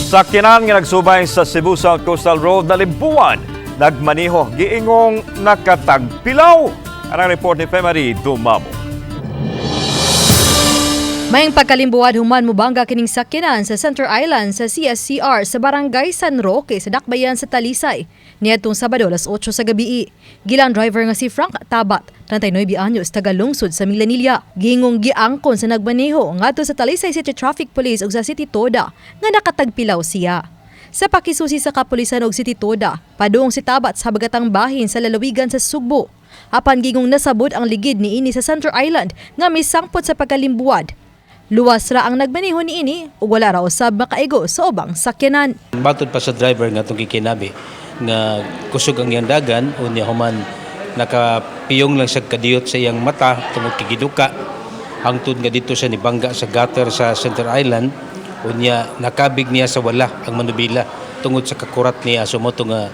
Sakyanan nga nagsubay sa Cebu South Coastal Road na limbuan, nagmaniho giingong nakatagpilaw. Ang report ni Femari Dumamo. Mayang pagkalimbuad human mubangga kining sakyanan sa Center Island sa CSCR sa Barangay San Roque sa Dakbayan sa Talisay. Niadtong Sabado 8:00 sa gabi. Gilang driver nga si Frank Tabat, 39 anyos, taga lungsod sa Milanilla. Gingong giangkon sa nagmaneho ngadto sa Talisay City Traffic Police ug sa City Toda nga nakatagpilaw siya. Sa pakisusi sa kapulisan og City Toda, padung si Tabat sa habagatang bahin sa lalawigan sa Sugbo. Apan gingong nasabod ang ligid niini sa Center Island nga misangpot sa pagkalimbuad. Luwas ra ang nagmaneho niini ug wala ra usab makaigo sa ubang sakyanan. Batod pa sa driver nga itong kikinabi nga kusog ang iyang dagan unya human nakapiyong lang sa kadiyot sa iyang mata tungod kigiduka hangtod nga dito sa nibangga sa gutter sa Center Island unya nakabig niya sa wala ang manubila tungod sa kakurat niya sumoto nga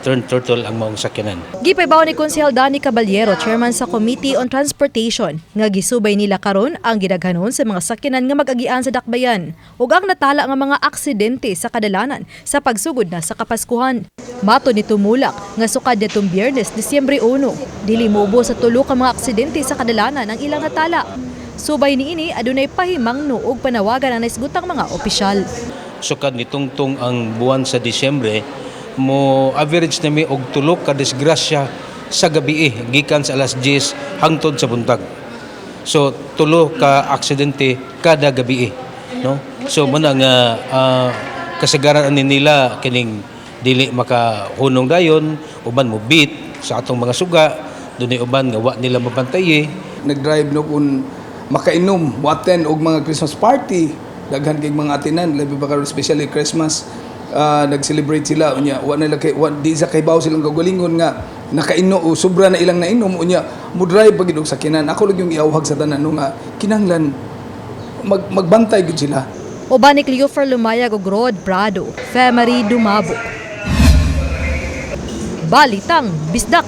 turn turtle ang maong sakyanan. Gipaybaw ni Konsehal Danny Caballero, chairman sa Committee on Transportation, nga gisubay nila karon ang gidaghanon sa mga sakyanan nga mag-agian sa dakbayan ug ang natala nga mga aksidente sa kadalanan sa pagsugod na sa Kapaskuhan. Mato ni Tumulak nga sukad nitong Biyernes, Disyembre 1, dili mobo sa tulo ka mga aksidente sa kadalanan ang ilang natala. Subay niini adunay pahimangno ug panawagan ang naisgutang mga opisyal. Sukad nitungtong ang buwan sa Disyembre mo average na mi og tulo ka disgrasya sa gabi gikan sa alas 10 hangtod sa buntag. So tulo ka aksidente kada gabi no. So muna nga kasagaran ani nila kining dili makahunong dayon uban mo beat sa atong mga suga dunay uban nga wa nila mabantaye. Nagdrive no kun makainom waten og mga Christmas party daghan kay mga atinan labi pa karon especially Christmas. Nag-celebrate sila unya wa nila kay di sa kaybaw silang gagalingon nga nakaino o sobra na ilang nainom unya mo drive pag og sakyanan ako lang yung iawhag sa tanan nga kinahanglan magbantay gid sila. Uban ni Cleofer Lumayag ug Rod Prado, Femari Dumabo. Balitang Bisdak.